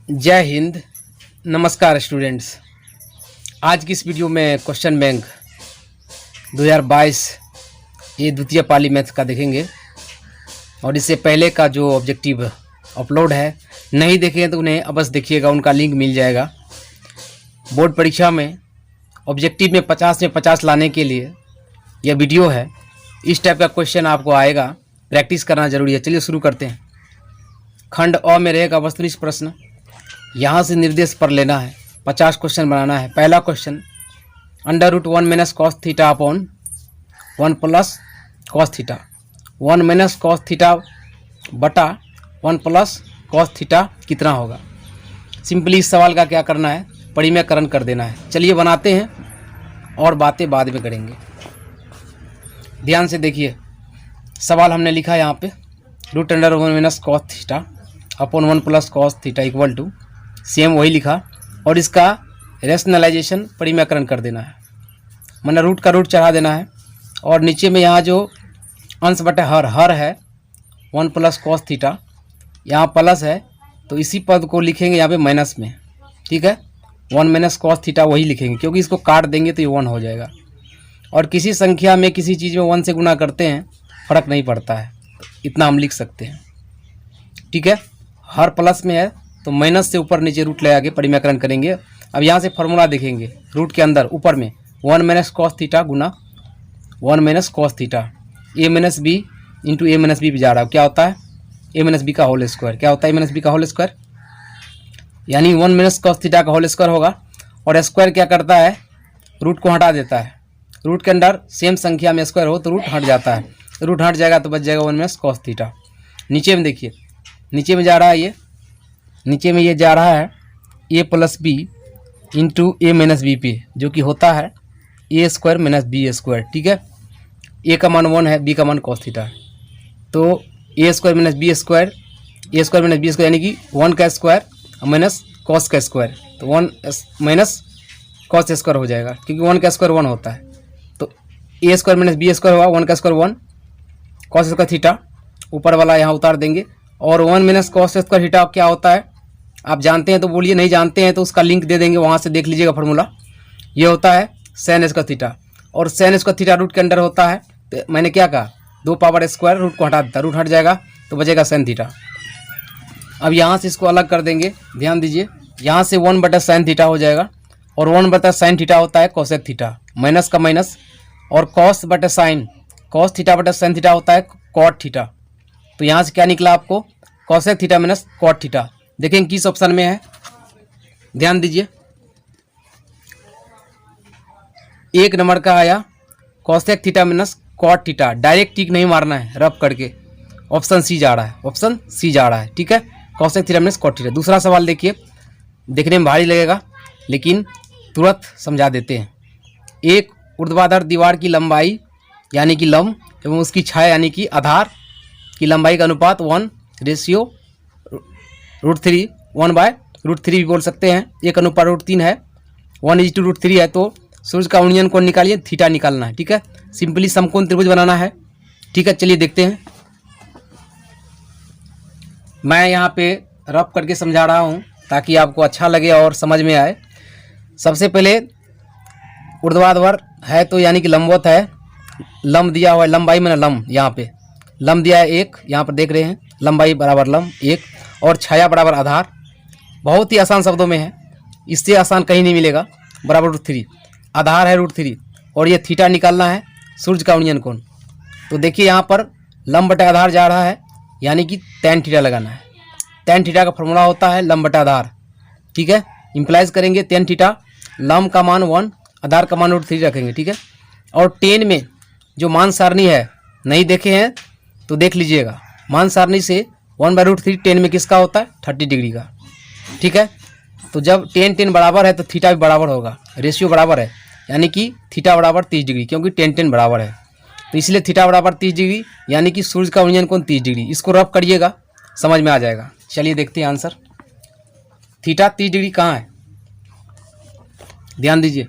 जय हिंद। नमस्कार स्टूडेंट्स। आज की इस वीडियो में क्वेश्चन बैंक 2022 ये द्वितीय पाली मैथ का देखेंगे और इससे पहले का जो ऑब्जेक्टिव अपलोड है नहीं देखे तो उन्हें अवश्य देखिएगा, उनका लिंक मिल जाएगा। बोर्ड परीक्षा में ऑब्जेक्टिव में 50 में 50 लाने के लिए यह वीडियो है। इस टाइप का क्वेश्चन आपको आएगा, प्रैक्टिस करना जरूरी है। चलिए शुरू करते हैं। खंड अ में रहेगा वस्तुनिष्ठ प्रश्न, यहाँ से निर्देश पर लेना है। 50 क्वेश्चन बनाना है। पहला question, √1 minus cos theta upon 1 plus cos theta, 1 minus cos theta बटा 1 प्लस कॉस थीटा कितना होगा। सिंपली इस सवाल का क्या करना है, परिमेयकरण कर देना है। चलिए बनाते हैं और बातें बाद में करेंगे। ध्यान से देखिए, सवाल हमने लिखा यहाँ पे √1 minus cos theta upon 1 plus cos theta equal to, same वही लिखा और इसका रेशनलाइजेशन परिमेयकरण कर देना है। मैंने रूट का रूट चढ़ा देना है और नीचे में यहाँ जो अंश बटे हर है 1 प्लस कॉस थीटा, यहाँ प्लस है तो इसी पद को लिखेंगे यहाँ पे माइनस में। ठीक है, 1 माइनस कॉस थीटा वही लिखेंगे क्योंकि इसको काट देंगे तो ये 1 हो जाएगा। और किसी संख्या में किसी चीज़ में 1 से गुना करते हैं फ़र्क नहीं पड़ता है, इतना हम लिख सकते हैं। ठीक है, हर प्लस में है तो माइनस से ऊपर नीचे रूट ले आके परिमेयकरण करेंगे। अब यहाँ से फॉर्मूला देखेंगे, रूट के अंदर ऊपर में 1 माइनस कॉस थीटा गुना 1 minus cos theta, a minus B into a minus B भी जा रहा है। क्या होता है, a माइनस बी का होल स्क्वायर। क्या होता है, a माइनस बी का होल स्क्वायर, यानी 1 माइनस कॉस थीटा का होल स्क्वायर होगा। और स्क्वायर क्या करता है, रूट को हटा देता है। रूट के अंदर सेम संख्या में स्क्वायर हो तो रूट हट जाता है, रूट हट जाएगा तो बच जाएगा 1 माइनस कॉस थीटा। नीचे में देखिए, नीचे में जा रहा है ये, नीचे में ये जा रहा है a plus B into A minus B पे, जो कि होता है a square minus B square. ठीक है, a का मान 1 है, b का मान कॉस थीटा है, तो a square minus B square, a square minus B square यानी कि 1 का स्क्वायर माइनस कॉस का स्क्वायर, तो 1 माइनस कॉस स्क्वायर हो जाएगा क्योंकि 1 का स्क्वायर 1 होता है। तो a square minus B square हुआ, 1 का स्क्वायर 1 कॉस स्क्वायर थीटा, ऊपर वाला यहाँ उतार देंगे। और 1 माइनस कॉस स्क्वायर थीटा क्या होता है आप जानते हैं तो बोलिए, नहीं जानते हैं तो उसका लिंक दे देंगे, वहाँ से देख लीजिएगा फार्मूला। ये होता है sin स्क्वायर थीटा, और sin स्क्वायर थीटा रूट के अंदर होता है। तो मैंने क्या कहा, 2 पावर स्क्वायर, रूट को हटा देता, रूट हट जाएगा तो बचेगा sin थीटा। अब यहाँ से इसको अलग कर देंगे, ध्यान दीजिए, यहाँ से 1 बटा sin थीटा हो जाएगा और 1 बटा sin थीटा होता है कोसेक थीटा, माइनस का माइनस, और cos बटा sin, cos थीटा बटा sin थीटा होता है cot थीटा। तो यहाँ से क्या निकला आपको, cosec theta minus cot theta. देखें किस ऑप्शन में है, ध्यान दीजिए। 1 नंबर का आया cosec theta minus cot theta, direct tick नहीं मारना है, रब करके। ऑप्शन सी जा रहा है, ऑप्शन सी जा रहा है। ठीक है, cosec theta minus cot theta. दूसरा सवाल देखिए, देखने में भारी लगेगा लेकिन तुरंत समझा देते हैं। एक ऊर्ध्वाधर दीवार की लंबाई यानी कि लंब एवं उसकी छाया यानी कि आधार की लंबाई का अनुपात 1:√3, 1/√3 भी बोल सकते हैं, 1:√3 है, 1:√3 है। तो सूर्य का उन्नयन कोण निकालिए, थीटा निकालना है। ठीक है, सिंपली समकोण त्रिभुज बनाना है। ठीक है, चलिए देखते हैं। मैं यहाँ पे रफ करके समझा रहा हूँ ताकि आपको अच्छा लगे और समझ में आए। सबसे पहले ऊर्ध्वाधर है तो यानी कि लंबवत है, लंब दिया हुआ है, लंबाई मैंने लंब, यहाँ पे लंब दिया है 1, यहाँ पर देख रहे हैं, लंबाई बराबर लंब 1, और छाया बराबर आधार। बहुत ही आसान शब्दों में है, इससे आसान कहीं नहीं मिलेगा। बराबर √3, आधार है √3 और ये थीटा निकालना है, सूर्य का उन्नयन कोण। तो देखिए यहाँ पर लंब बटा आधार जा रहा है यानी कि tan थीटा लगाना है। tan थीटा का फॉर्मूला होता है लंब बटा आधार। ठीक है, इम्प्लाइज करेंगे tan थीटा, लंब का मान 1, आधार का मान √3 रखेंगे। ठीक है, और tan में जो मान सारणी है, नहीं देखे हैं तो देख लीजिएगा। मान सारणी से 1/√3 tan में किसका होता है, 30 डिग्री का। ठीक है, तो जब tan बराबर है तो थीटा भी बराबर होगा, रेशियो बराबर है, यानी कि थीटा बराबर 30 डिग्री, क्योंकि tan बराबर है तो इसलिए थीटा बराबर 30 डिग्री, यानी कि सूर्य का उन्नयन कोण 30 डिग्री। इसको रफ करिएगा, समझ में आ जाएगा। चलिए देखते हैं आंसर। थीटा 30 डिग्री कहाँ है, ध्यान दीजिए,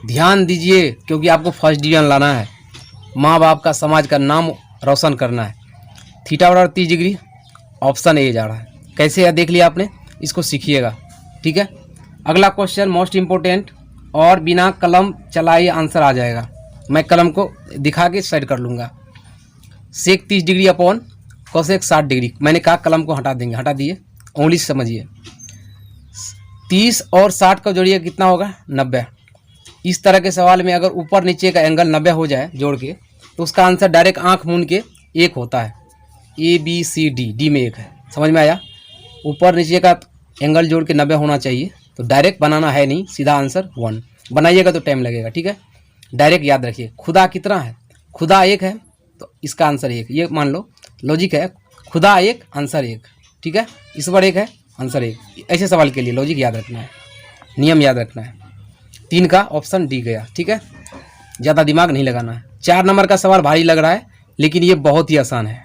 ध्यान दीजिए, क्योंकि आपको फर्स्ट डिवीजन लाना है, माँ बाप का, समाज का नाम रोशन करना है। थीटा बराबर 30 डिग्री, ऑप्शन ए जा रहा है। कैसे है देख लिया आपने, इसको सीखिएगा, ठीक है। अगला क्वेश्चन मोस्ट इम्पोर्टेंट, और बिना कलम चलाए आंसर आ जाएगा। मैं कलम को दिखा के साइड कर लूँगा। सेक 30 डिग्री अपॉन कोसेक 60 डिग्री। मैंने कहा कलम को हटा देंगे, हटा दिए, उंगली से समझिए। 30 और 60 का जोड़िए कितना होगा? 90। इस तरह के सवाल में अगर ऊपर नीचे का एंगल 90 हो जाए जोड़ के, तो उसका आंसर डायरेक्ट आंख मूंद के 1 होता है। ABCD, डी में 1 है। समझ में आया? ऊपर नीचे का एंगल जोड़ के 90 होना चाहिए, तो डायरेक्ट बनाना है नहीं, सीधा आंसर 1। बनाइएगा तो टाइम लगेगा, ठीक है। डायरेक्ट याद रखिए। खुदा कितना है? खुदा 1 है, तो इसका आंसर 1। ये मान लो लॉजिक है, खुदा 1 आंसर 1, ठीक है। इस बार 1 है, आंसर 1। ऐसे सवाल के लिए लॉजिक याद रखना है, नियम याद रखना है। 3 का ऑप्शन डी गया, ठीक है। ज़्यादा दिमाग नहीं लगाना है। 4 नंबर का सवाल भारी लग रहा है, लेकिन ये बहुत ही आसान है।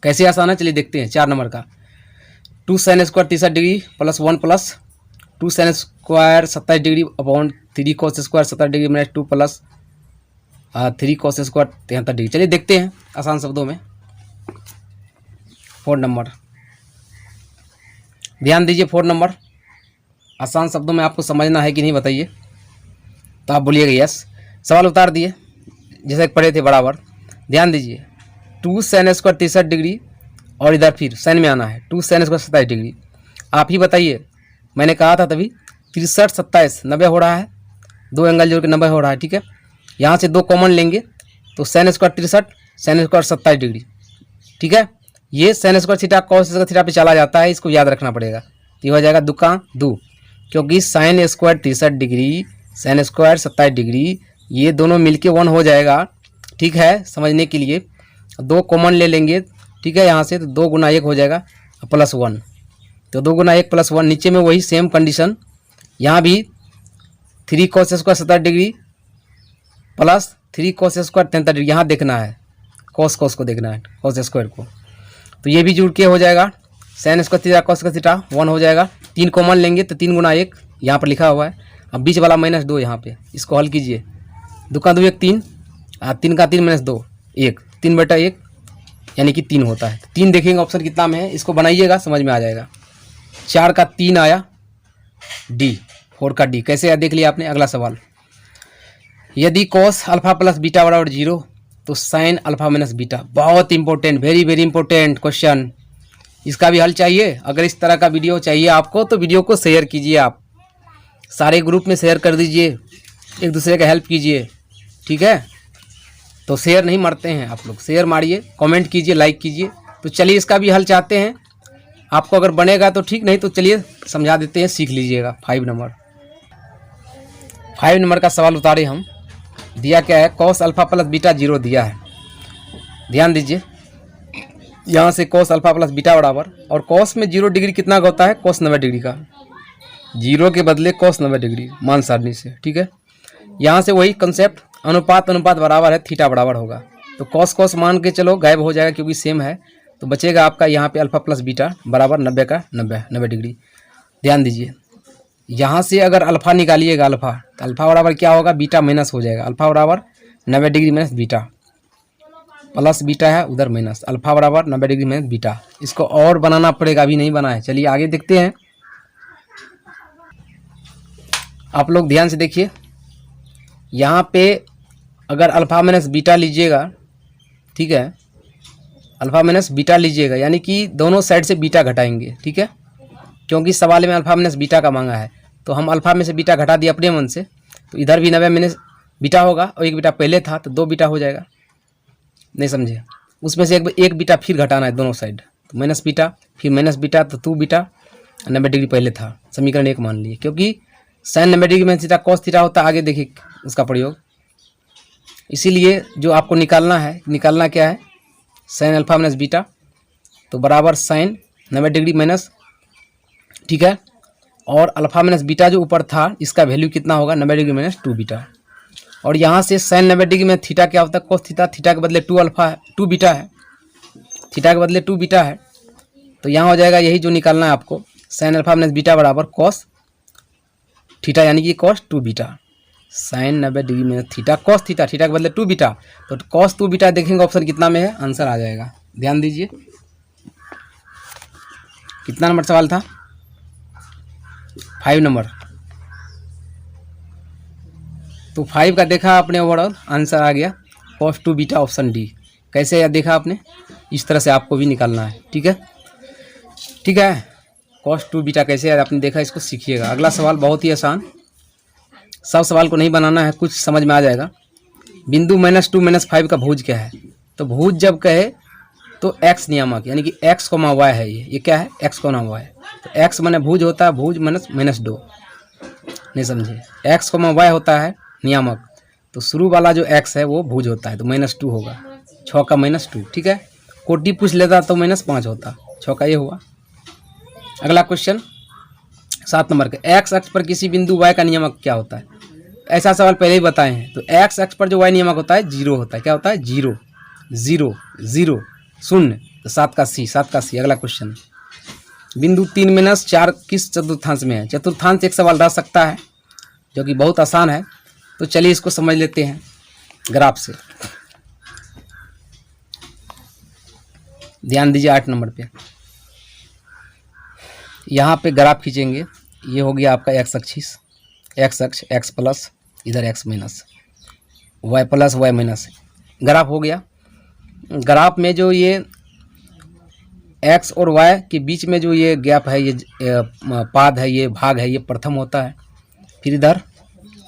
कैसे आसान है चलिए देखते हैं। 4 नंबर का 2 sin square 30 degree plus 1 plus 2 sin square 27 degree upon 3 cos square 70 degree minus 2 plus 3 cos square 73 degree. चलिए देखते हैं आसान शब्दों में। 4 नंबर, ध्यान दीजिए। 4 नंबर आसान शब्दों में आपको समझना है कि नहीं बताइए, तो आप बोलिएगा यस। सवाल उतार दिए जैसे पढ़े थे बराबर। ध्यान दीजिए, 2 sin स्क्वायर 63 डिग्री और इधर फिर साइन में आना है 2 sin स्क्वायर 27 डिग्री। आप ही बताइए, मैंने कहा था तभी 63 27 90 हो रहा है, 2 एंगल जोड़ के 90 हो रहा है, ठीक है। यहाँ से 2 कॉमन लेंगे तो sin square 63 sin square 27 degree, ठीक है। ये sin square theta cos square theta पे चला जाता है, इसको याद रखना पड़ेगा। ये हो जाएगा दुका 2, क्योंकि sin square 63 degree sin square 27 degree ये दोनों मिलके 1 हो जाएगा, ठीक है। समझने के लिए 2 कॉमन ले लेंगे, ठीक है। यहाँ से तो 2 गुना 1 हो जाएगा प्लस 1, तो 2 गुना 1 प्लस 1। नीचे में वही सेम कंडीशन, यहाँ भी 3 cos square 70 degree plus 3 cos square 73 degree. यहाँ देखना है cos को देखना है, cos स्क्वायर को, तो ये भी जुड़ के हो जाएगा sin square theta cos square theta 1 हो जाएगा। 3 कॉमन लेंगे तो 3 गुना 1 यहाँ पर लिखा हुआ है। अब बीच वाला माइनस 2 यहाँ पे, इसको हल कीजिए। 2 का 2 1 3, 3 का 3 माइनस 2 1, 3/1 यानी कि 3 होता है। 3 देखेंगे ऑप्शन कितना में है, इसको बनाइएगा समझ में आ जाएगा। 4 का 3 आया डी, 4 का डी। कैसे आया देख लिया आपने। अगला सवाल, यदि cos अल्फा प्लस बीटा बराबर 0 तो sin अल्फा माइनस बीटा। बहुत important, very very important question. इसका भी हल चाहिए। अगर इस तरह का वीडियो चाहिए आपको तो वीडियो को शेयर कीजिए, आप सारे ग्रुप में शेयर कर दीजिए, एक दूसरे का हेल्प कीजिए, ठीक है। तो शेयर नहीं मरते हैं आप लोग, शेयर मारिए, कमेंट कीजिए, लाइक कीजिए। तो चलिए इसका भी हल चाहते हैं आपको, अगर बनेगा तो ठीक, नहीं तो चलिए समझा देते हैं, सीख लीजिएगा। 5 नंबर का सवाल उतारे हम। दिया क्या है, cos अल्फा प्लस बीटा 0 दिया है। ध्यान दीजिए, यहाँ से cos अल्फा प्लस बीटा बराबर, और cos में 0 डिग्री कितना का होता है, cos 90 डिग्री का। 0 के बदले cos 90 डिग्री मान सारणी से, ठीक है। यहाँ से वही कंसेप्ट, अनुपात बराबर है, थीटा बराबर होगा, तो cos मान के चलो गायब हो जाएगा क्योंकि सेम है। तो बचेगा आपका यहाँ पे अल्फा प्लस बीटा बराबर 90 का 90 डिग्री। ध्यान दीजिए, यहाँ से अगर अल्फा निकालिएगा, अल्फा बराबर क्या होगा, बीटा माइनस हो जाएगा। अल्फा बराबर 90 degree minus beta, plus beta है उधर माइनस, अल्फा बराबर 90 डिग्री माइनस बीटा। इसको और बनाना पड़ेगा, अभी नहीं बना है। चलिए आगे देखते हैं। आप लोग ध्यान से देखिए, यहाँ पे अगर अल्फा माइनस बीटा लीजिएगा, ठीक है, अल्फा माइनस बीटा लीजिएगा, यानी कि दोनों साइड से बीटा घटाएंगे, ठीक है। क्योंकि सवाल में अल्फा माइनस बीटा का मांगा है, तो हम अल्फा में से बीटा घटा दिए अपने मन से, तो इधर भी 90 माइनस बीटा होगा, और एक बीटा पहले था तो 2 बीटा हो जाएगा। नहीं समझे, उसमें से एक बीटा फिर घटाना है दोनों साइड, तो माइनस बीटा फिर माइनस बीटा, तो 2 बीटा 90 डिग्री पहले था, समीकरण 1 मान लिए। क्योंकि sin 90 degree minus theta cos theta होता है, आगे देखिए उसका प्रयोग। इसीलिए जो आपको निकालना क्या है, sin अल्फा माइनस बीटा, तो बराबर sin 90 डिग्री माइनस, ठीक है। और अल्फा माइनस बीटा जो ऊपर था, इसका वैल्यू कितना होगा, 90 डिग्री माइनस 2 बीटा। और यहाँ से sin 90 डिग्री में थीटा क्या होता है, cos थीटा, थीटा के बदले 2 अल्फा है, 2 बीटा है, थीटा के बदले 2 बीटा है। तो यहाँ हो जाएगा यही जो निकालना है आपको, sin अल्फा माइनस बीटा बराबर cos थीटा, यानी कि cos 2 बीटा। sin 90 डिग्री में थीटा cos थीटा, थीटा के बदले 2 बीटा, तो cos 2 बीटा देखेंगे ऑप्शन कितना में है, आंसर आ जाएगा। ध्यान दीजिए, कितना नंबर सवाल था? 5 नंबर। तो 5 का देखा आपने, ओवरऑल आंसर आ गया cos 2 बीटा ऑप्शन डी। कैसे याद देखा आपने? इस तरह से आपको भी निकालना है। ठीक है, ठीक है। cos 2 बीटा कैसे याद आपने देखा, इसको सीखिएगा। अगला सवाल बहुत ही आसान, सब सवाल को नहीं बनाना है, कुछ समझ में आ जाएगा। बिंदु -2 -5 का भुज क्या है? तो भुज जब कहे तो x नियामक यानी कि x, y है। ये क्या है? x, y। तो x माने भुज होता है, भुज -2, नहीं समझे? x, y होता है नियामक, तो शुरू वाला जो x है वो भुज होता है, तो -2 होगा। 6 का -2। ठीक है, कोटि पूछ लेता तो -5 होता। 6 का ये हुआ। अगला क्वेश्चन 7 नंबर का, x अक्ष पर किसी बिंदु y का नियामक क्या होता है? ऐसा सवाल पहले ही बताए हैं। तो x अक्ष पर जो y नियामक होता है 0 होता है। क्या होता है? 0, 0, 0, 0। तो 7 का C। अगला क्वेश्चन, बिंदु 3 - 4 किस चतुर्थांश में है? चतुर्थांश एक सवाल रह सकता है जो कि बहुत आसान है, तो चलिए इसको समझ लेते हैं ग्राफ से। ध्यान दीजिए 8 नंबर पे, यहाँ पे ग्राफ खींचेंगे। ये हो गया आपका x अक्ष, x प्लस, इधर x minus, y plus y minus, graph हो गया। ग्राफ में जो ये x और y के बीच में जो ये गैप है, ये पाद है, ये भाग है, ये प्रथम होता है। फिर इधर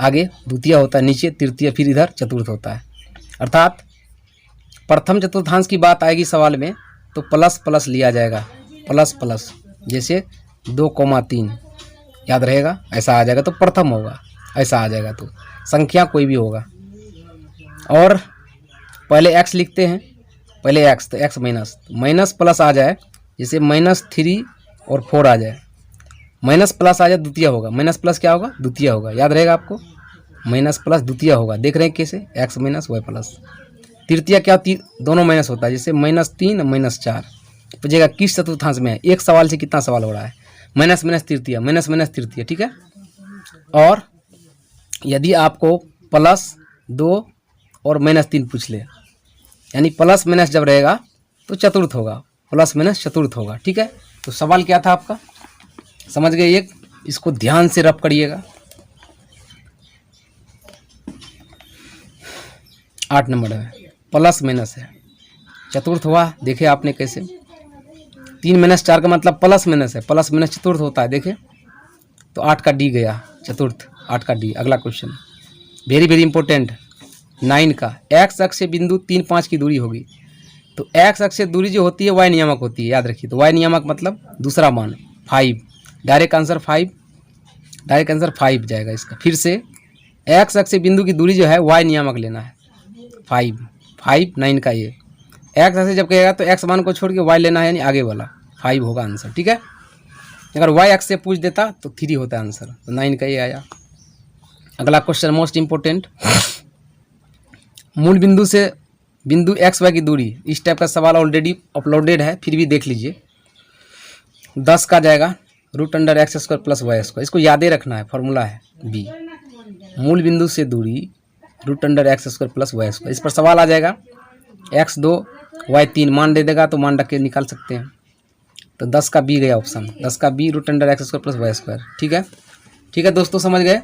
आगे द्वितीय होता है, नीचे तृतीय, फिर इधर चतुर्थ होता है। अर्थात प्रथम चतुर्थांश की बात आएगी सवाल में तो प्लस प्लस लिया जाएगा, प्लस प्लस, जैसे 2,3 याद रहेगा, ऐसा आ जाएगा तो प्रथम होगा। ऐसा आ जाएगा तो संख्या कोई भी होगा। और पहले x लिखते हैं, पहले x, तो x माइनस प्लस आ जाए, जैसे -3 और 4 आ जाए, माइनस प्लस आ जाए द्वितीय होगा। माइनस प्लस क्या होगा? द्वितीय होगा। याद रहेगा आपको, माइनस प्लस द्वितीय होगा। देख रहे हैं कैसे? x minus y plus. तृतीय क्या? दोनों माइनस होता है, जैसे -3 -4। पूछेगा किस चतुर्थांश में है? एक सवाल से कितना सवाल हो रहा है? माइनस तृतीय, माइनस तृतीय। ठीक है, और यदि आपको +2 और -3 पूछ ले, यानी प्लस माइनस जब रहेगा तो चतुर्थ होगा, प्लस माइनस चतुर्थ होगा। ठीक है, तो सवाल क्या था आपका, समझ गए? एक इसको ध्यान से रब करिएगा। 8 नंबर है, प्लस माइनस है, चतुर्थ हुआ। देखे आपने कैसे? 3 - 4 का मतलब प्लस माइनस है, प्लस माइनस चतुर्थ होता है। देखे तो 8 का डी गया चतुर्थ, 8 का डी। अगला क्वेश्चन वेरी वेरी इंपॉर्टेंट, 9 का, x अक्ष से बिंदु 3, 5 की दूरी होगी। तो x अक्ष से दूरी जो होती है y नियामक होती है, याद रखिए। तो y नियामक मतलब दूसरा मान 5, डायरेक्ट आंसर 5, डायरेक्ट आंसर 5 जाएगा इसका। फिर से x अक्ष से बिंदु की दूरी जो है y नियामक लेना है, 5, 9 का ये। x अक्ष से जब कहेगा तो x मान को छोड़ के y लेना है, यानी आगे वाला 5 होगा आंसर। ठीक है, अगर y अक्ष से पूछ देता तो 3 होता आंसर, तो 9 का ये आया। अगला क्वेश्चन मोस्ट इंपोर्टेंट, मूल बिंदु से बिंदु x y की दूरी। इस टाइप का सवाल ऑलरेडी अपलोडेड है, फिर भी देख लीजिए। 10 का जाएगा √x² + y²। इसको यादें रखना है, फॉर्मूला है b, मूल बिंदु से दूरी √x² + y²। इस पर सवाल आ जाएगा, x2 y3 मान दे देगा तो मान रख के निकाल सकते हैं। तो 10 का b गया ऑप्शन, 10 का b √x² + y²। ठीक है, ठीक है दोस्तों, समझ गए?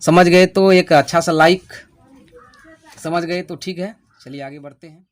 समझ गए तो एक अच्छा सा लाइक, समझ गए तो ठीक है। चलिए आगे बढ़ते हैं।